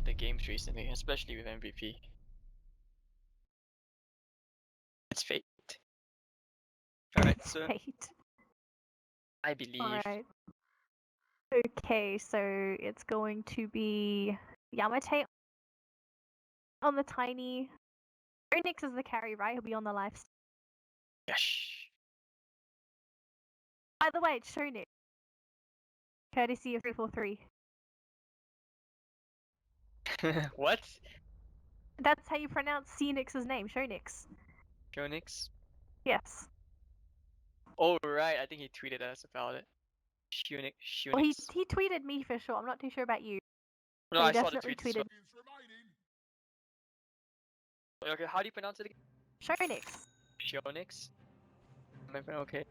the games recently, especially with MVP. It's fate. Alright, It's so fate. I believe. Alright. Okay, so it's going to be Yamate on the tiny. Onyx is the carry, right? He'll be on the life. Yes. By the way, it's Shonix. Courtesy of 343. What? That's how you pronounce Phoenix's name, Shonix. Jonix? Yes. Oh right, I think he tweeted us about it. Shunix. Well, he tweeted me for sure. I'm not too sure about you. No, But he I saw the definitely tweet. tweeted Okay, how do you pronounce it again? Shonix. Shionix? Okay.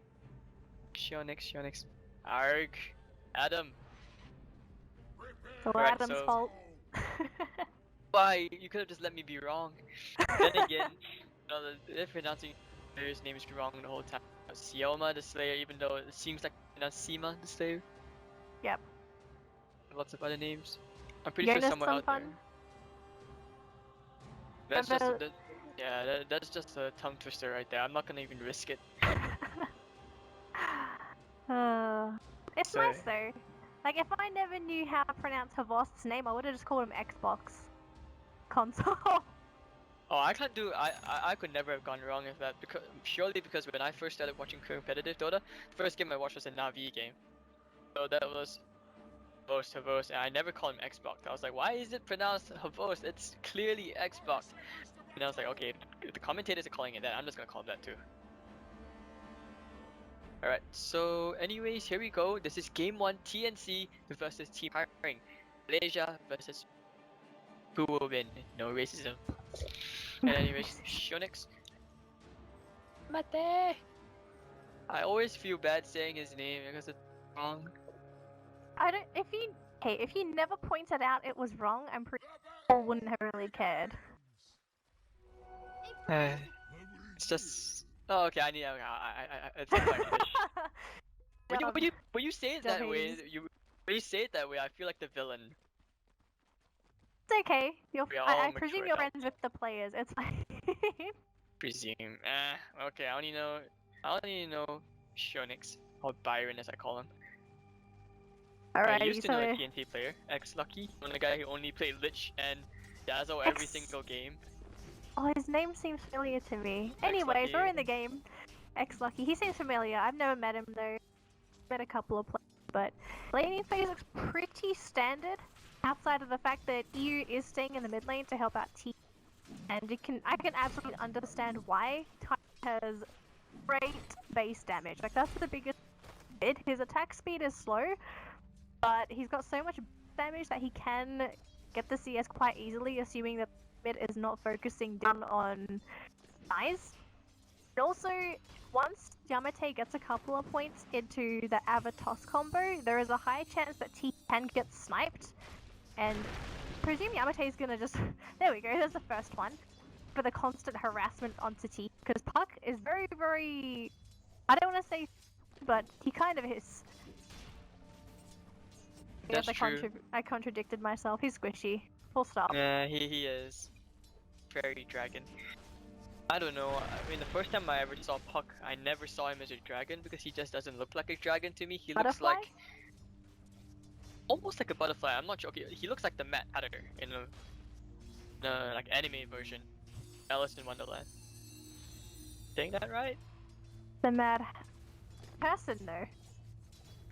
Shionix. Arg. Adam. It's all Alright, Adam's so fault. why? You could have just let me be wrong. Then again, they're pronouncing his name is wrong the whole time. Sioma the Slayer, even though it seems like pronounced Sima the Slayer. Yep. Lots of other names. I'm pretty sure Jonas someone out there. Sunfun. That's just Remember- that's just a tongue twister right there. I'm not gonna even risk it. It's So- nice though. Like if I never knew how to pronounce Havost's name, I would have just called him Xbox console. Oh, I can't do. I could never have gone wrong with that because because when I first started watching competitive Dota, the first game I watched was a Navi game. So that was Havos, and I never called him Xbox. I was like, why is it pronounced Havos? It's clearly Xbox. And I was like, okay, if the commentators are calling it that, I'm just gonna call him that too. Alright, so anyways, here we go. This is game 1 TNC versus Team Hiring. Malaysia versus who will win? No racism. And anyways, Shonix. Mate! I always feel bad saying his name because it's wrong. I don't. If he never pointed out it was wrong, I'm pretty sure I wouldn't have really cared. It's just. Oh, okay. It's not my dish. When you say it that way, when you say it that way, I feel like the villain. It's okay. I all presume matured you're out. friends with the players. It's fine. Presume. Okay. I only know Shonix, or Byron as I call him. I used to know a TNT player, X-Lucky, the guy who only played Lich and Dazzle every single game. Oh, his name seems familiar to me. Anyways, we're in the game. X-Lucky. He seems familiar. I've never met him though. Met a couple of players, but laning phase looks pretty standard. Outside of the fact that EU is staying in the mid lane to help out T, and I can absolutely understand why Ty has great base damage. Like that's the biggest bit. His attack speed is slow, but he's got so much damage that he can get the CS quite easily, assuming that mid is not focusing down on size. And also, once Yamate gets a couple of points into the Avatos combo, there is a high chance that T can get sniped, and I presume Yamate is gonna just... There we go, there's the first one. For the constant harassment onto T, because Puck is very, very... I don't want to say, but he kind of is. That's true. I contradicted myself. He's squishy. Full stop. Yeah, he is. Very dragon. I don't know. I mean, the first time I ever saw Puck, I never saw him as a dragon because he just doesn't look like a dragon to me. He looks like almost like a butterfly. I'm not sure. Okay, he looks like the Mad Hatter in a like anime version. Alice in Wonderland. Saying that right? The mad person though.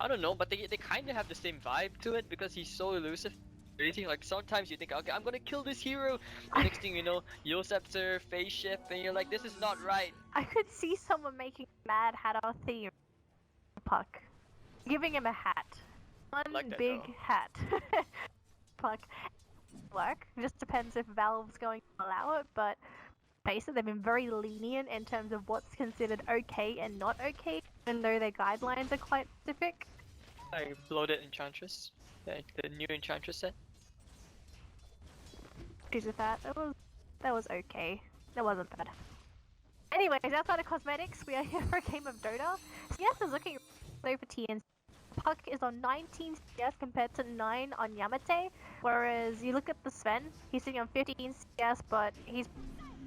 I don't know, but they kind of have the same vibe to it because he's so elusive. Like sometimes you think, okay, I'm gonna kill this hero. The next thing you know, Yoceptor, phase shift, and you're like, this is not right. I could see someone making Mad Hatter theme Puck, giving him a hat, one like big hat. Puck work. It just depends if Valve's going to allow it, but basically they've been very lenient in terms of what's considered okay and not okay, even though their guidelines are quite specific. I bloated Enchantress, the new Enchantress set. With that, that was okay. That wasn't bad. Anyways, outside of cosmetics, we are here for a game of Dota. CS is looking over TNC puck is on 19 CS compared to 9 on Yamate, whereas you look at the Sven, he's sitting on 15 CS, but he's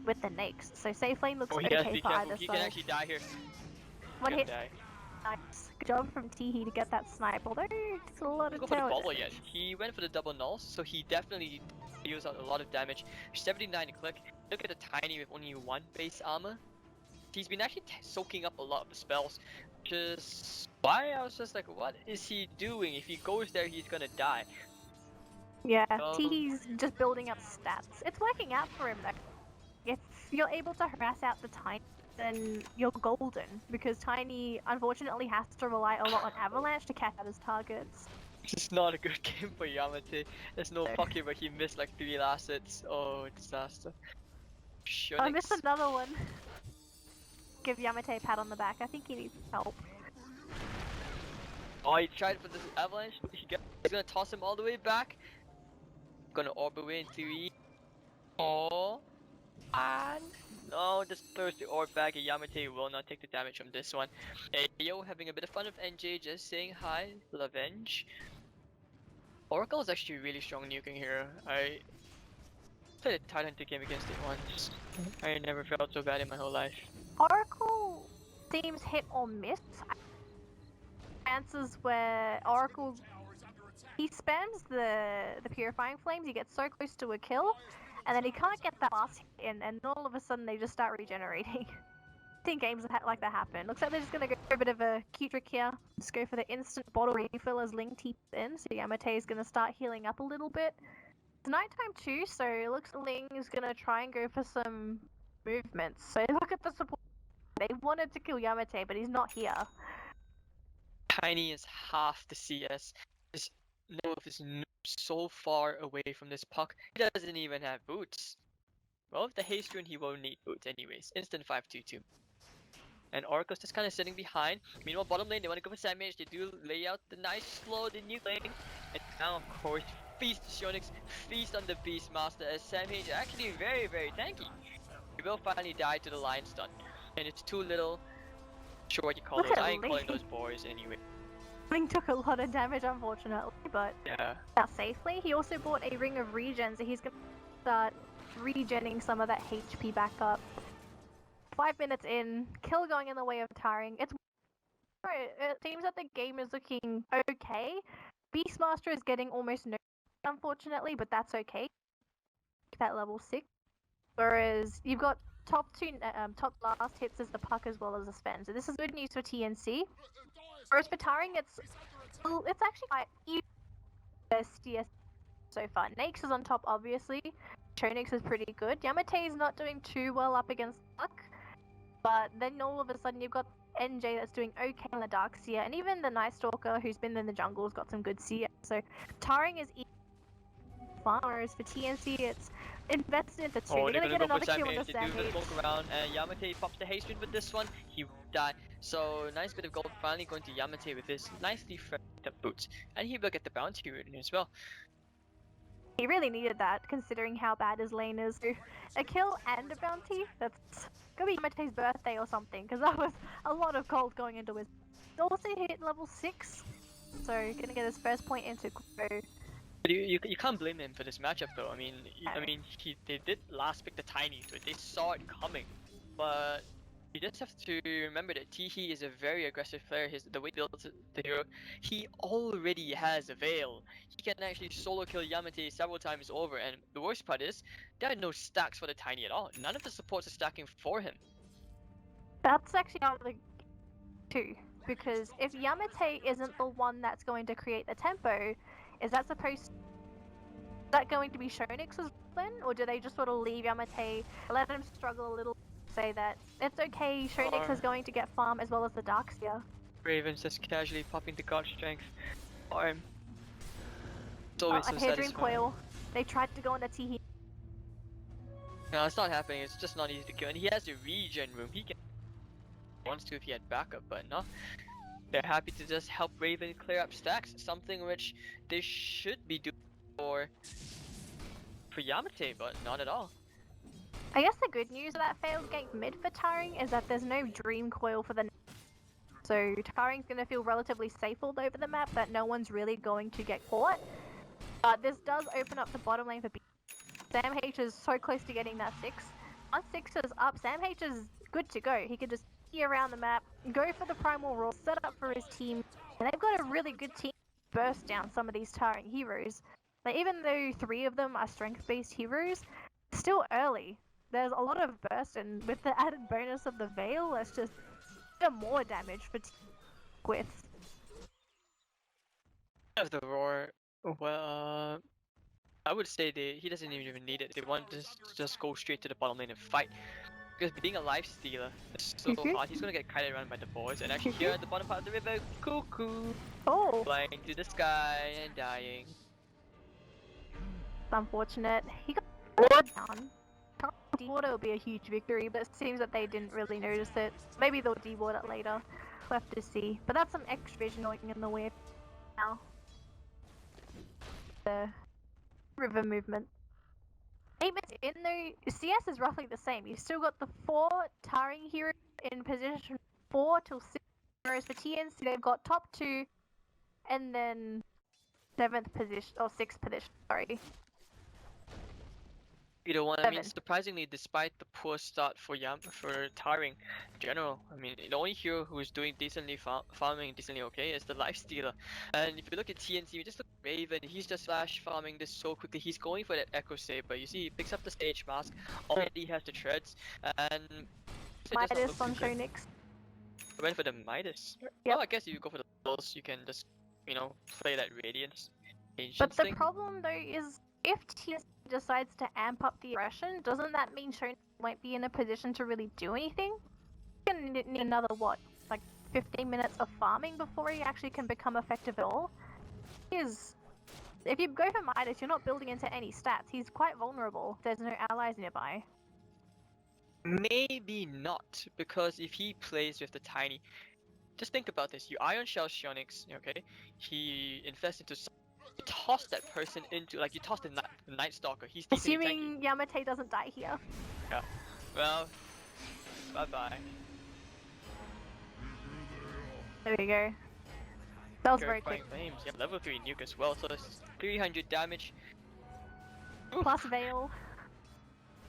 with the Nakes, so safe lane looks Oh, he has to okay be for careful. either He can side. actually die here. One Gonna hit, die. nice. Good job from Teehee to get that snipe, although it's a lot Didn't of go for the tail bubble damage. yet. He went for the double nulls, so he definitely deals out a lot of damage. 79 click. Look at the Tiny with only 1 base armor. He's been actually soaking up a lot of the spells. Just why I was just like, what is he doing? If he goes there, he's gonna die. Yeah, So, Teehee's just building up stats. It's working out for him though. If you're able to harass out the Tiny, then you're golden, because Tiny unfortunately has to rely a lot on Avalanche to catch out his targets. it's not a good game for Yamate. There's no pocket where he missed like 3 last hits. Oh, disaster. I missed Shunix. another one. Give Yamate a pat on the back. I think he needs help. Oh, he tried for this avalanche. He's gonna toss him all the way back. Gonna orb away in 3. Oh, and no, just throws the orb back. And Yamate will not take the damage from this one. Ayo having a bit of fun with NJ, just saying hi, Lavenge. Oracle is actually really strong nuking here. I played a Tidehunter game against it once. I never felt so bad in my whole life. Oracle seems hit or miss. Chances where Oracle, he spams the Purifying Flames, he gets so close to a kill, and then he can't get that last hit in, and all of a sudden they just start regenerating. I think games like that happen. Looks like they're just gonna go for a bit of a cute trick here. Just go for the instant bottle refill as Ling teeps in, so Yamate is gonna start healing up a little bit. It's nighttime too, so it looks like Ling is gonna try and go for some movements. So look at the support. They wanted to kill Yamate, but he's not here. Tiny is half the CS. This Nove is so far away from this puck. He doesn't even have boots. Well, with the haste rune, he won't need boots anyways. Instant 5-2-2. And Oracle's just kind of sitting behind. Meanwhile, bottom lane, they want to go for Sandmage. They do lay out the nice slow, the nuke lane. And now, of course, feast Shonix, feast on the Beastmaster as Sandmage is actually very, very tanky. He will finally die to the Lion Stun. And it's too little. Sure what you call Look those. at I ain't calling Lee. those boys anyway. Ling took a lot of damage, unfortunately, but Yeah. not safely. He also bought a Ring of Regen, so he's gonna start regenning some of that HP back up. 5 minutes in, kill going in the way of Tiring. It seems that the game is looking okay. Beastmaster is getting almost no, unfortunately, but that's okay. That level 6. Whereas you've got top last hits as the puck as well as the Sven. So this is good news for TNC. Whereas for Tiring, it's actually quite even best DS so far. Nakes is on top, obviously. Chonix is pretty good. Yamate is not doing too well up against Puck. But then all of a sudden you've got NJ that's doing okay in the Darkseer, and even the Night Stalker who's been in the jungle has got some good CS. So Tiring is farmers. For TNC, it's invested into 2. Oh, They're gonna get go another for kill on the Sandmage. They do the Sandmage. smoke around, and Yamate pops the haste rune with this one. He will die. So nice bit of gold finally going to Yamate with his nicely framed up boots, and he will get the bounty rune as well. He really needed that, considering how bad his lane is. A kill and a bounty? That's gonna be Yamate's birthday or something, because that was a lot of gold going into his. He also hit level 6, so gonna get his first point into Grow. You can't blame him for this matchup though. I mean they did last pick the Tiny to it. They saw it coming, but you just have to remember that Teehee is a very aggressive player. The way he builds the hero, he already has a Veil. He can actually solo kill Yamate several times over, and the worst part is there are no stacks for the Tiny at all. None of the supports are stacking for him. That's actually out of the 2, because if Yamate isn't the one that's going to create the tempo, is that going to be Shonix's then, or do they just sort of leave Yamate, let him struggle a little, say that it's okay, Shonix is going to get farm as well as the Darkseer? Raven's just casually popping the God Strength arm. It's Oh, always so I hear Dream satisfying. Coil. They tried to go on the Teehee. No, it's not happening. It's just not easy to kill. And he has a regen room. He can wants to if he had backup, but no. They're happy to just help Raven clear up stacks. Something which they should be doing for Yamate, but not at all. I guess the good news of that failed gank mid for Tiring is that there's no Dream Coil for the So Taring's going to feel relatively safe all over the map, that no one's really going to get caught. But this does open up the bottom lane for B. Sam H is so close to getting that 6. Once 6 is up, Sam H is good to go. He can just be around the map, go for the primal roll, set up for his team. And they've got a really good team to burst down some of these Taring heroes. Like, even though 3 of them are strength-based heroes, still early. There's a lot of burst, and with the added bonus of the Veil, that's just more damage for with. Of the roar, well, I would say he doesn't even need it. They want to just go straight to the bottom lane and fight. Because being a life stealer is so hard. He's gonna get kited around by the boys. And actually here at the bottom part of the river, Cuckoo flying to the sky and dying. It's unfortunate. He got bored down. D-ward will be a huge victory, but it seems that they didn't really notice it. Maybe they'll D-ward it later. We'll have to see. But that's some extra vision going in the way now. The river movement. 8 minutes in though, CS is roughly the same. You've still got the 4 Taring heroes in position 4 till 6, whereas for TNC they've got top 2 and then 7th position, or 6th position, sorry. Either one. I mean, surprisingly, despite the poor start for Taring in general, I mean, the only hero who is doing decently farming decently okay is the Lifestealer. And if you look at TNC, you just look at Raven, he's just flash farming this so quickly. He's going for that Echo Saber. You see, he picks up the Sage Mask, already has the treads, and Midas on Shonix. I went for the Midas. Yep. Well, I guess if you go for the Pulse, you can just, you know, play that Radiance. But the problem though is, if TNC decides to amp up the aggression, doesn't that mean Shonix won't be in a position to really do anything? He's gonna need another, what, like 15 minutes of farming before he actually can become effective at all? If you go for Midas, you're not building into any stats. He's quite vulnerable. There's no allies nearby. Maybe not, because if he plays with the Tiny, just think about this. You Iron Shell Shonix, okay? He infests into you toss that person into, like, you toss the Night Stalker. He's assuming Yamate doesn't die here. Yeah. Well, bye bye. There we go. That was very quick. Flames. Yeah, level 3 nuke as well, so it's 300 damage. Plus Veil.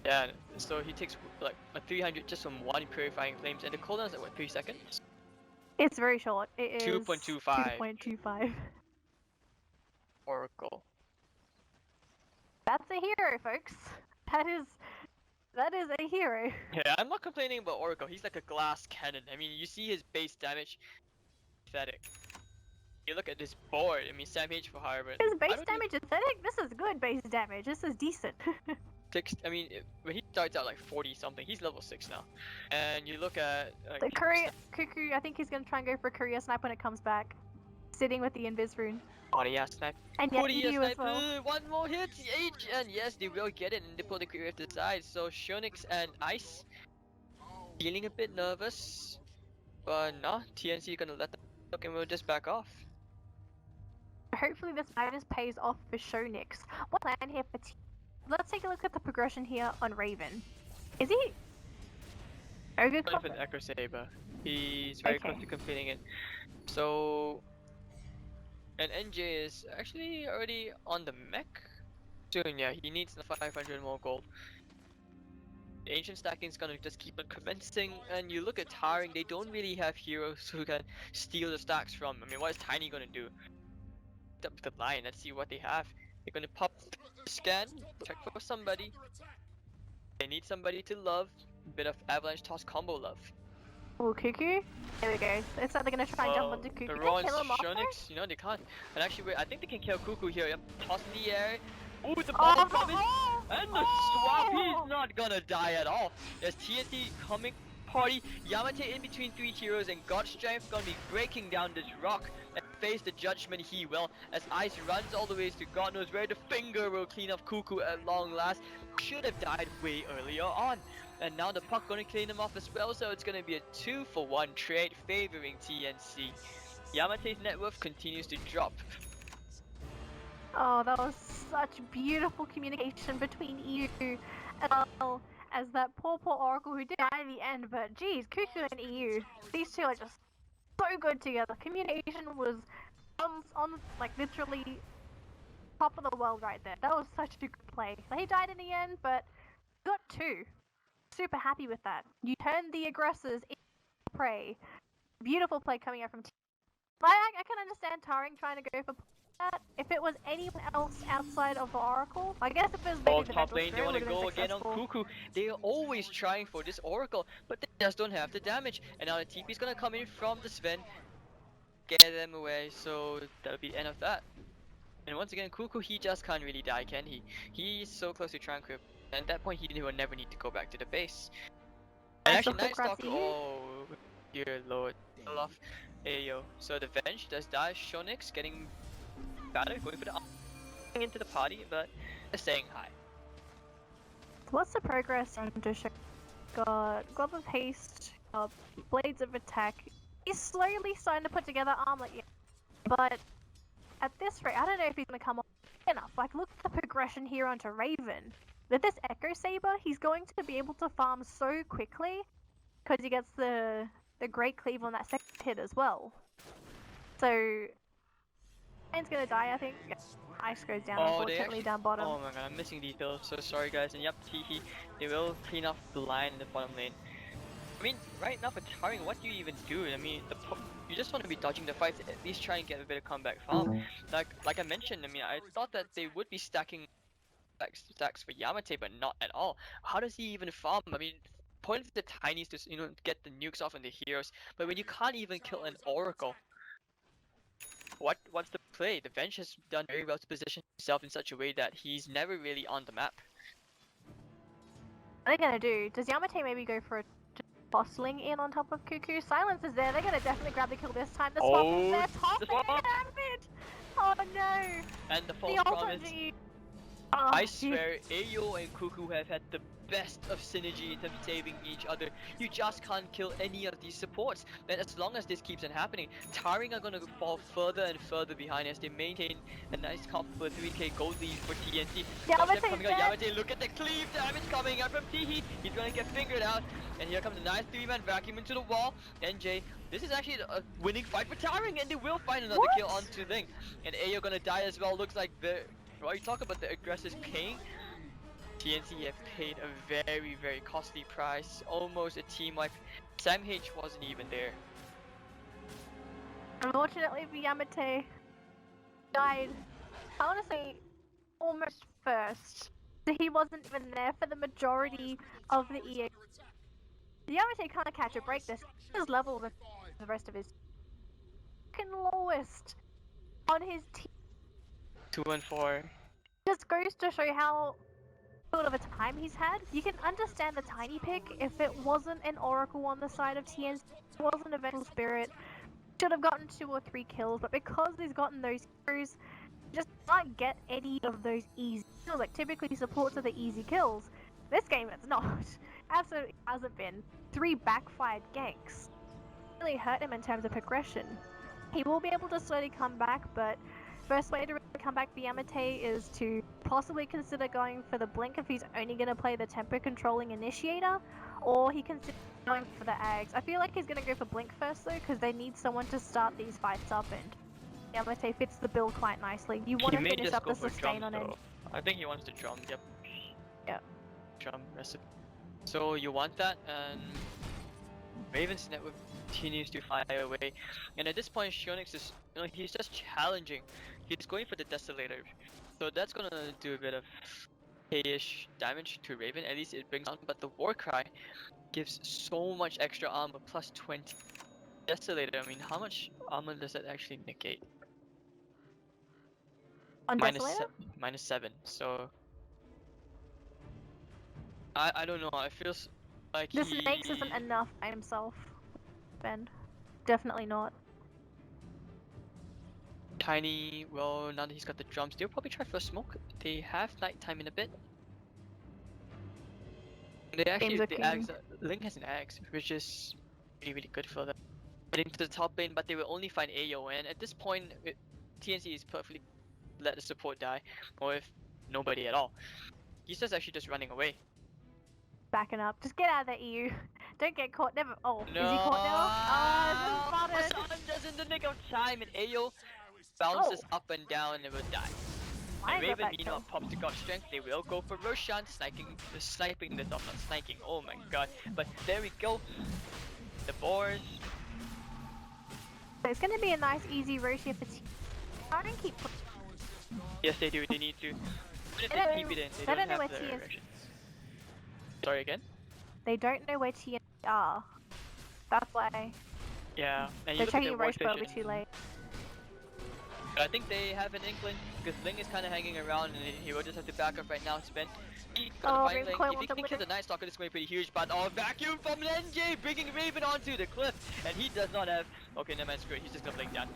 Yeah, so he takes like a 300 just from one Purifying Flames, and the cooldown is at what, 3 seconds? It's very short. It is 2.25. 2.25. Oracle. That's a hero, folks. That is a hero. Yeah, I'm not complaining about Oracle. He's like a glass cannon. I mean, you see his base damage. Pathetic. You look at this board. I mean, Sam H for Harvard. His base damage is pathetic. This is good base damage. This is decent. I mean, when he starts out like 40 something, he's level 6 now. And you look at the Cuckoo. I think he's gonna try and go for a Courier Snipe when it comes back. Sitting with the Invis rune. Oh, yeah, snipe. And yet you as well. One more hit, H, and yes, they will get it, and they pull the Courier to the side. So Shonix and Ice feeling a bit nervous, but no, TNC gonna let them look, and we'll just back off. Hopefully this Midas pays off for Shonix. What plan here for T? Let's take a look at the progression here on Raven. Is he? Going for the Echo Saber. He's very close to completing it. So. And NJ is actually already on the mech soon. Yeah, he needs the 500 more gold. The ancient stacking is gonna just keep on commencing, and you look at Taring, they don't really have heroes who can steal the stacks from. I mean, what is Tiny gonna do? Up the line, let's see what they have. They're gonna pop scan, check for somebody. They need somebody to love. A bit of avalanche toss combo love. Oh, Cuckoo? There we go. Looks like they're gonna try and jump onto Cuckoo. The Ron Shonix, you know, they can't. And actually, wait, I think they can kill Cuckoo here. Yep, toss in the air. Oh, the bubble coming! And the swap, he's not gonna die at all. There's TNT coming, party. Yamate in between 3 heroes, and God Strength gonna be breaking down this rock and face the judgment he will. As Ice runs all the way to God knows where, the finger will clean up Cuckoo at long last. Should have died way earlier on. And now the puck gonna clean him off as well, so it's gonna be a 2-for-1 trade favoring TNC. Yamate's net worth continues to drop. Oh, that was such beautiful communication between EU as well as that poor Oracle who did die in the end, but geez, Cuckoo and EU, these two are just so good together. Communication was on like literally top of the world right there. That was such a good play. He died in the end, but got two. Super happy with that. You turned the aggressors into prey. Beautiful play coming out from T. I can understand Taring trying to go for that. If it was anyone else outside of the Oracle, I guess if it was maybe the Top Mental lane, they Spirit, want would to have been go again on successful. Cuckoo. They're always trying for this Oracle, but they just don't have the damage. And now the TP is gonna come in from the Sven, get them away. So that'll be the end of that. And once again, Cuckoo, he just can't really die, can he? He's so close to Tranquil. And at that point, he will never need to go back to the base. And Nice actually, little Night Stalker, Grassy. oh, dear lord. Kill off Ayo. So the Venge does die. Shonix getting better, going for the into the party, but just saying hi. What's the progress on Dusha? Got Glove of Haste, Blades of Attack. He's slowly starting to put together armlet, yeah. But at this rate, I don't know if he's going to come on enough. Like, look at the progression here onto Raven. With this Echo Saber, he's going to be able to farm so quickly because he gets the Great Cleave on that second hit as well. So, Kane's going to die, I think. Yeah. Ice goes down, unfortunately, down bottom. Oh my god, I'm missing these builds. So sorry guys. And yep, Teehee, they will clean off the line in the bottom lane. I mean, right now for Taring, what do you even do? I mean, you just want to be dodging the fights, at least try and get a bit of comeback farm. Like I mentioned, I mean, I thought that they would be stacking stacks for Yamate, but not at all. How does he even farm? I mean, point of the tinies to get the nukes off on the heroes, but when you can't even kill an Oracle, what's the play? The Venge has done very well to position himself in such a way that he's never really on the map. What are they gonna do? Does Yamate maybe go for a bossling in on top of Cuckoo? Silence is there. They're gonna definitely grab the kill this time. The swap is there. Top it out of it. Oh no. And the false The promise. ultimate. Oh, I swear, Ayo and Cuckoo have had the best of synergy in terms of saving each other. You just can't kill any of these supports. And as long as this keeps on happening, Taring are gonna fall further and further behind as they maintain a nice comfortable 3k gold lead for TNC. Yamate, look at the cleave damage coming out from Teehee. He's gonna get fingered out. And here comes a nice 3-man vacuum into the wall. NJ, this is actually a winning fight for Taring, and they will find another kill onto Ling. And Ayo gonna die as well. Looks like while you talk about the aggressors paying, TNC have paid a very, very costly price. Almost a team wipe. Sam H wasn't even there. Unfortunately, Yamate died, honestly, almost first. He wasn't even there for the majority of the EA. Yamate can't catch a break this. His level than the rest of his lowest on his team. 2 and 4. Just goes to show how little of a time he's had. You can understand the tiny pick if it wasn't an Oracle on the side of TNC, it wasn't a Mental Spirit. Should have gotten 2 or 3 kills, but because he's gotten those heroes, just can't get any of those easy kills. Like typically supports are the easy kills. This game it's not. Absolutely hasn't been. 3 backfired ganks really hurt him in terms of progression. He will be able to slowly come back, but first way to really come back for Yamate is to possibly consider going for the blink if he's only going to play the tempo controlling initiator, or he considers going for the Ags. I feel like he's going to go for blink first though, because they need someone to start these fights up, and Yamate fits the build quite nicely. You want to finish up the sustain on it. I think he wants to drum, yep. Yep. Drum recipe. So you want that, and Raven's network continues to fly away. And at this point, Shionix is, he's just challenging. He's going for the Desolator. So that's gonna do a bit of K-ish damage to Raven, at least it brings on. But the Warcry gives so much extra armor, plus 20. Desolator, I mean, how much armor does that actually negate? On Desolator? Minus 7, so... I don't know, it feels like this Snakes isn't enough by himself, Ben. Definitely not. Tiny, well, now that he's got the drums, they'll probably try for a smoke. They have nighttime in a bit. They actually, the Axe, Link has an Axe, which is really, really good for them. Getting to the top lane, but they will only find Ayo, and at this point, TNC is perfectly let the support die, or if nobody at all. He's just actually just running away. Backing up. Just get out of the EU. Don't get caught. Never. Oh, No. is he caught now? Oh, it's Hassan spotted. does in the nick of time, and Ayo bounces up and down and will die. I And got Raven, that meanwhile, kill. pops the God Strength. They will go for Roshan, sniping this off, not sniking. Oh my god. But there we go. The boars. So it's gonna be a nice, easy Roshi for team. I don't keep. Yes, they do. They need to. But if They they don't- keep it in, they they don't don't know have where the TNC. direction. Sorry again? They don't know where TNC are. That's why Yeah. And you they're look at checking their Roshi workstation. probably too late. But I think they have an inkling because Ling is kind of hanging around and he will just have to back up right now. It's been he got Oh, to find Raven Ling. Coil If he wants can to kill the win. Night Stalker, it's going to be pretty huge. But oh, vacuum from NJ bringing Raven onto the cliff, and he does not have. Okay, never mind, screw it. He's just gonna blink down.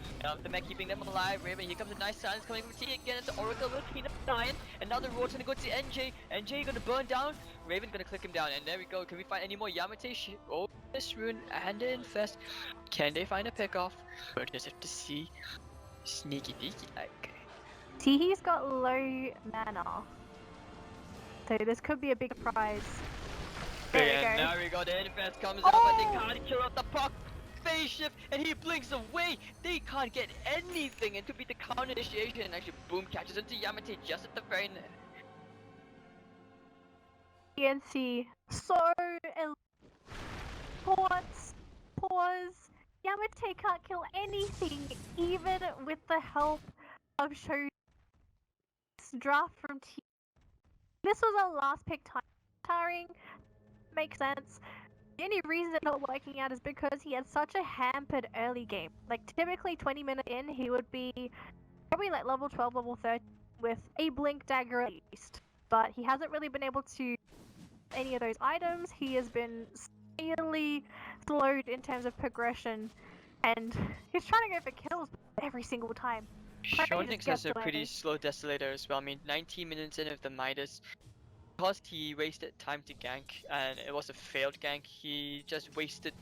The mech keeping them alive. Raven, here comes a nice silence coming from T again. It's Oracle with Tina dying, and now the road's gonna go to NJ. NJ gonna burn down. Raven gonna click him down, and there we go. Can we find any more Yamate? Oh, this rune and the infest. Can they find a pick off? We'll just have to see. Sneaky peeky like. He's got low mana. So this could be a big prize. There we go. Now we go, the infest comes out, but they can't kill off the puck. Phase shift, and he blinks away. They can't get anything, and to be the counter initiation, and actually boom catches into Yamate just at the very end. TNC so pause. Yamate can't kill anything, even with the help of Sho's draft from T. This was our last pick time. TNC makes sense. The only reason it's not working out is because he had such a hampered early game. Like typically 20 minutes in, he would be probably like level 12, level 13 with a blink dagger at least. But he hasn't really been able to any of those items. He has been severely slowed in terms of progression, and he's trying to go for kills every single time. Shonix has a pretty slow Desolator as well. I mean, 19 minutes in of the Midas. Because he wasted time to gank, and it was a failed gank, he just wasted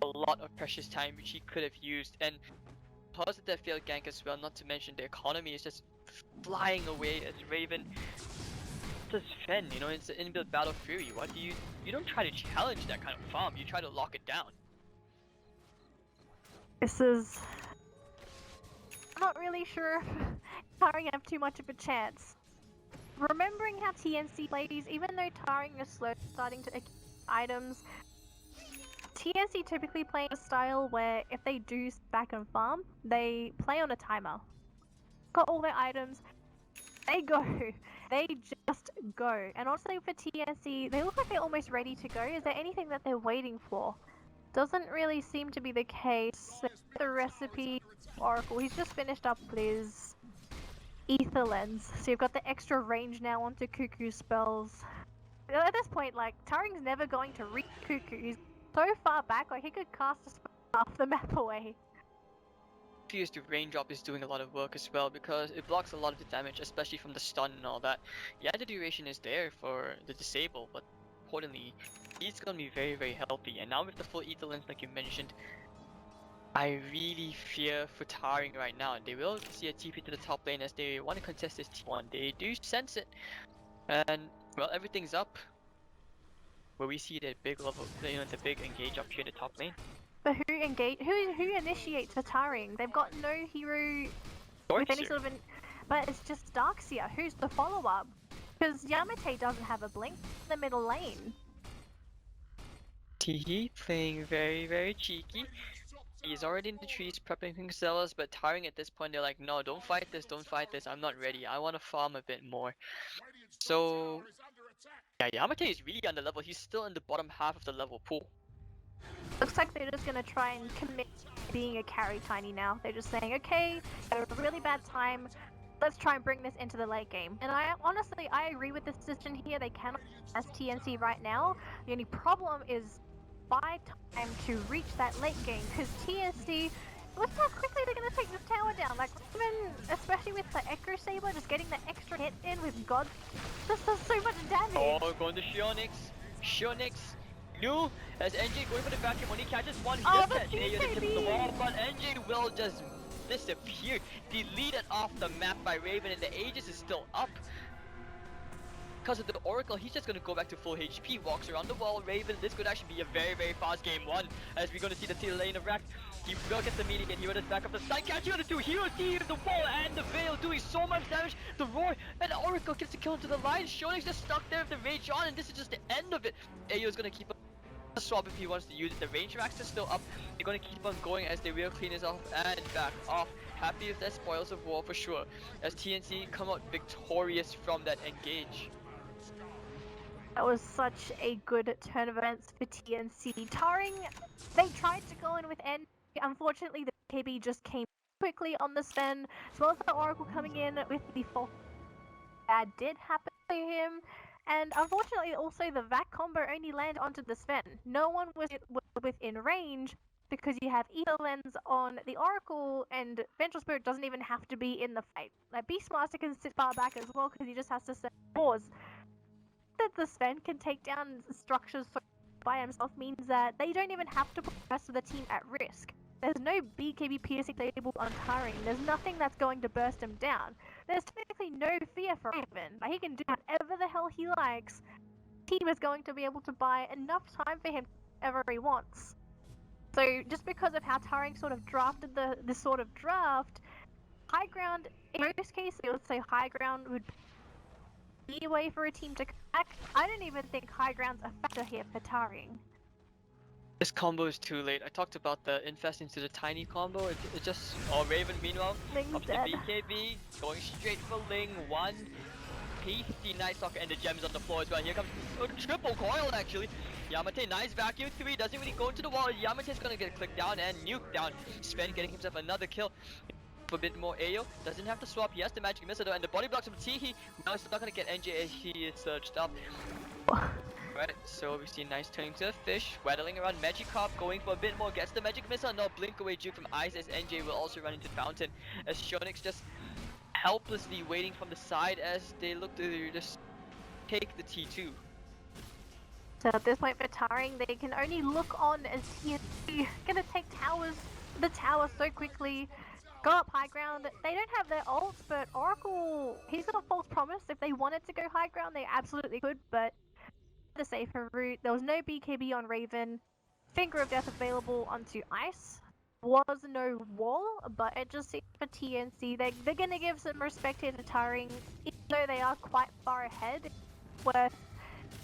a lot of precious time which he could have used. And because of that failed gank as well, not to mention the economy is just flying away as Raven just Fen, you know, it's an inbuilt battle fury. What do you don't try to challenge that kind of farm, you try to lock it down. This is... I'm not really sure if Taring have too much of a chance. Remembering how TNC plays, even though Taring is slow starting to items, TNC typically play a style where if they do back and farm, they play on a timer. Got all their items, they go. They just go. And honestly for TNC, they look like they're almost ready to go. Is there anything that they're waiting for? Doesn't really seem to be the case. The recipe, Oracle, he's just finished up with his Ether Lens. So you've got the extra range now onto Cuckoo spells. At this point, like, Taring's never going to reach Cuckoo. He's so far back, like he could cast a spell half the map away. Fuse to raindrop is doing a lot of work as well because it blocks a lot of the damage, especially from the stun and all that. Yeah, the duration is there for the disable, but importantly, he's gonna be very, very healthy. And now with the full Ether Lens, like you mentioned, I really fear for Taring right now. They will see a TP to the top lane as they want to contest this T1. They do sense it, and well, everything's up. Where we see the big level, you know, the big engage up here in the top lane. But who initiates for Taring? They've got no hero with any sort of but it's just Darkseer. Who's the follow-up? Because Yamate doesn't have a blink in the middle lane. Teehee playing very, very cheeky. He's already in the trees prepping himself, but Taring at this point they're like, no, don't fight this, I'm not ready, I want to farm a bit more. So yeah, Yamate is really on the level, he's still in the bottom half of the level pool. Looks like they're just gonna try and commit to being a carry tiny now. They're just saying, okay, had a really bad time, let's try and bring this into the late game. And I agree with this decision here. They cannot as TNC right now. The only problem is buy time to reach that late game, because TNC, look how quickly they're gonna take this tower down. Like, even especially with the Echo Saber, just getting the extra hit in with God, this does so much damage. Oh, going to Shionix. No, as NJ going for the vacuum, when he catches one, he Oh, does catch Ayo to tip the wall, but NJ will just disappear, deleted off the map by Raven, and the Aegis is still up. because of the Oracle, he's just gonna go back to full HP, walks around the wall. Raven, this could actually be a very, very fast game one, as we're gonna see the tail lane of Rack. He will get the meeting and Hero does back up the side catch. You're gonna do Hero see the wall and the Veil doing so much damage. The Roar and Oracle gets the kill into the line. Shonix just stuck there with the Rage on, and this is just the end of it. Ayo's gonna keep a swap if he wants to use it. The range racks are still up. They're gonna keep on going as they will clean this off and back off. Happy with their spoils of war for sure, as TNC come out victorious from that engage. That was such a good turn of events for TNC. TNC, they tried to go in with N. Unfortunately, the KB just came quickly on the Sven, as well as the Oracle coming in with the fall. That did happen to him, and unfortunately also the VAC combo only landed onto the Sven. No one was within range, because you have Ether Lens on the Oracle, and Vengeful Spirit doesn't even have to be in the fight. Like, Beastmaster can sit far back as well, because he just has to set pause. That the Sven can take down structures by himself means that they don't even have to put the rest of the team at risk. There's no BKB piercing table on TNC. There's nothing that's going to burst him down. There's technically no fear for Raven. Like, he can do whatever the hell he likes. Team is going to be able to buy enough time for him to do whatever he wants. So just because of how TNC sort of drafted the sort of draft, high ground, in most cases, I would say high ground would be a way for a team to come back. I don't even think high ground's a factor here for TNC. This combo is too late. I talked about the infest into the tiny combo. It just... Oh, Raven meanwhile, up to BKB, going straight for Ling. One tasty Night Stalker and the gems on the floor as well. Here comes a triple coil actually. Yamate, nice vacuum 3, doesn't really go into the wall. Yamate's gonna get clicked down and nuked down. Sven getting himself another kill. For a bit more Ayo, doesn't have to swap, he has the magic missile though, and the body blocks of Tihi. Now he's not gonna get NJ as he is surged up. Right, so we see nice turning to a fish, waddling around Magikarp, going for a bit more, gets the magic missile, no blink away juke from Ice as NJ will also run into Fountain, as Shonix just helplessly waiting from the side as they look to just take the T2. So at this point for TNC, they can only look on as TNC gonna take the tower so quickly, go up high ground. They don't have their ults, but Oracle, he's got a false promise. If they wanted to go high ground, they absolutely could, but the safer route. There was no BKB on Raven. Finger of Death available onto Ice. Was no wall, but it just seems for TNC, they're gonna give some respect here to TNC, even though they are quite far ahead. Where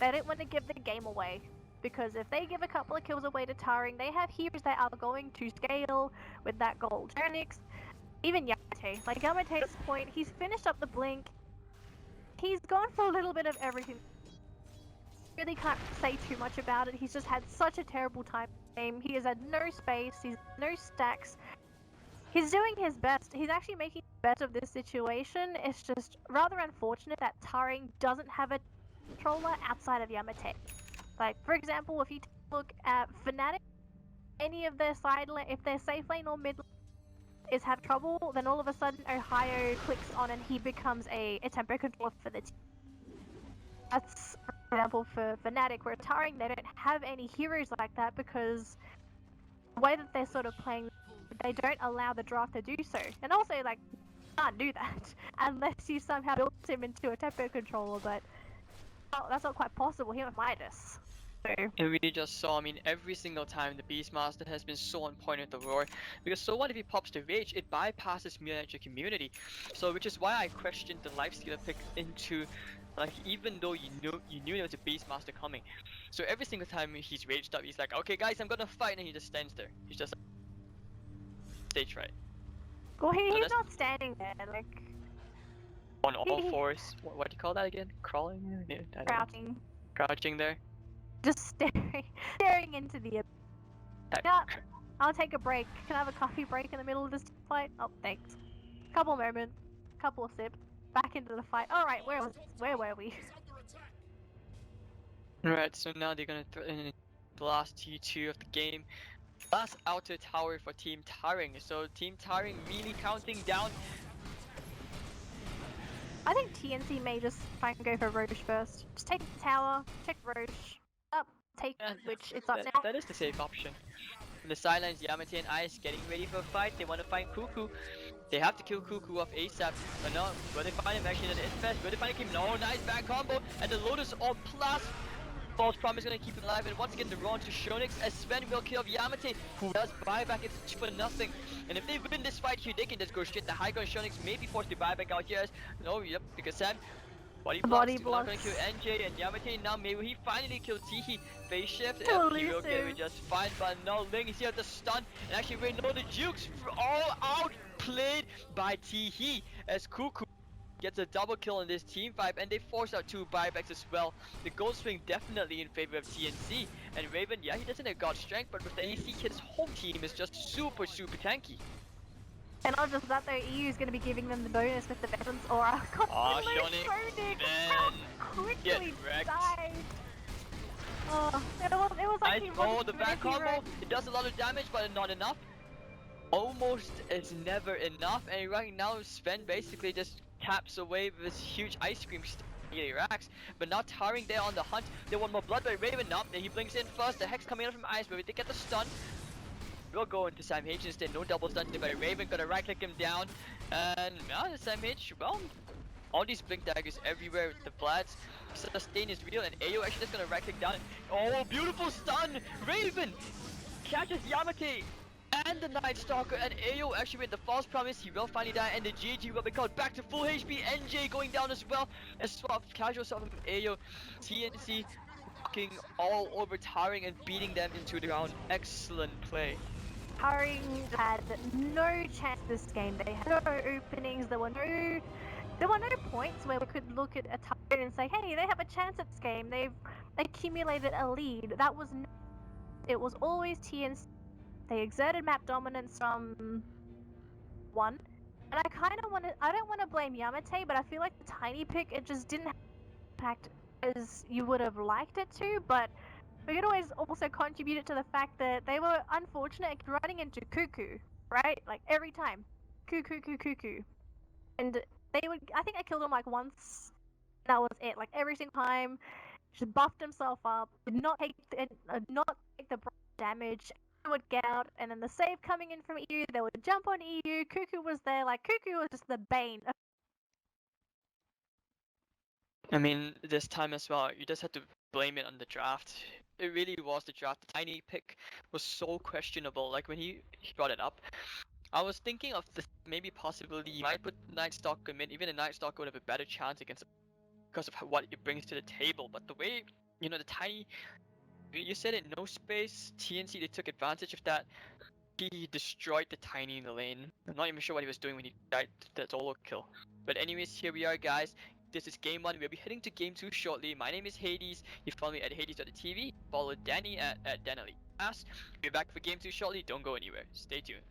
they don't want to give the game away, because if they give a couple of kills away to TNC, they have heroes that are going to scale with that gold. Ernix, even Yamate. Like, Yamate at this point, he's finished up the blink. He's gone for a little bit of everything. Really can't say too much about it. He's just had such a terrible time in the game. He has had no space, he's no stacks. He's doing his best. He's actually making the best of this situation. It's just rather unfortunate that TNC doesn't have a controller outside of Yamate. Like, for example, if you look at Fnatic, any of their side lane, if their safe lane or mid lane is having trouble, then all of a sudden Ohio clicks on and he becomes a tempo controller for the team. That's, for example, for Fnatic, where TNC, they don't have any heroes like that because the way that they're sort of playing, they don't allow the draft to do so. And also, like, you can't do that unless you somehow built him into a tempo controller, but that's not quite possible here with Midas. So. And we just saw, I mean, every single time the Beastmaster has been so on point with the Roar, because so what if he pops the Rage, it bypasses miniature community. So which is why I questioned the lifestealer pick into, like, even though you knew there was a Beastmaster coming. So every single time he's raged up, he's like, okay guys, I'm gonna fight, and he just stands there. He's just like, stage right. Well, he's not standing there, like... On all fours. What do you call that again? Crawling? Yeah, crouching. Crouching there. Just staring into the abyss. Yeah, I'll take a break. Can I have a coffee break in the middle of this fight? Oh, thanks. Couple moments, couple of sips, back into the fight. All right, where were we? Alright, so now they're gonna throw in the last T2 of the game. Last outer tower for Team TNC. So Team TNC really counting down. I think TNC may just try and go for Roche first. Just take the tower, check Roche, up, take which it's up now. That is the safe option. On the sidelines, Yamate and Ice getting ready for a fight. They want to find Cuckoo. They have to kill Cuckoo off ASAP. But no, will they find him actually in the infest? Will they find him? No, nice back combo. And the Lotus on plus. False Promise gonna keep it alive, and once again the Ron to Shonix as Sven will kill off Yamate, who does buyback. It's for nothing. And if they win this fight here, they can just go straight to high ground. Shonix may be forced to buyback out here. No, yep, because Sam body blocks. Not gonna kill NJ and Yamate. Now maybe he finally killed Tihi. Phase shift. Yep, he will get it just fine, but no, Ling is here at the stun. And actually, we know the Jukes all outplayed by Tihi as Cuckoo gets a double kill in this team fight, and they force out 2 buybacks as well. The gold swing definitely in favor of TNC, and Raven, yeah, he doesn't have god strength, but with the AC kit, his home team is just super tanky. And not just that though, EU is going to be giving them the bonus with the Veterans Aura. Shonix, How quickly died. Oh, it was like nice. The back combo, it does a lot of damage, but not enough. Almost is never enough, and right now Sven basically just taps away with this huge ice cream racks, but now Taring there on the hunt. They want more blood by Raven. Now he blinks in first. The Hex coming out from Ice, but they get the stun. We'll go into Sam H instead. No double stun by Raven. Gonna right click him down, and now Sam H. Well, all these blink daggers everywhere with the Vlads. Sustain is real, and Ayo actually just gonna right click down. Oh, beautiful stun! Raven catches Yamate and the Night Stalker, and Ayo actually with the false promise, he will finally die, and the GG will be called back to full HP. NJ going down as well, as swap casual swap from Ayo. TNC walking all over Taring and beating them into the ground. Excellent play. Taring had no chance this game. They had no openings. There were no points where we could look at a Taring and say, hey, they have a chance at this game. They've accumulated a lead. It was always TNC. They exerted map dominance from 1, and I don't want to blame Yamate, but I feel like the tiny pick, it just didn't have impact as you would have liked it to, but we could always also contribute it to the fact that they were unfortunate at running into Cuckoo, right? Like every time, Cuckoo, and I think I killed him like once, that was it, like every single time, just buffed himself up, did not take the damage, would get out, and then the save coming in from EU, they would jump on EU. Cuckoo was there, like Cuckoo was just the bane. I mean, this time as well, you just had to blame it on the draft. It really was the draft. The tiny pick was so questionable. Like when he brought it up, I was thinking of the maybe possibility you might put Night Stalker in. Even the Night Stalker would have a better chance against because of what it brings to the table. But the way, you know, the tiny, you said it, no space. TNC, they took advantage of that. He destroyed the tiny in the lane. I'm not even sure what he was doing when he died that solo kill. But anyways, here we are, guys. This is game 1. We'll be heading to game 2 shortly. My name is Hades. You follow me at Hades.tv. Follow Danny at Danny. We'll be back for game 2 shortly. Don't go anywhere. Stay tuned.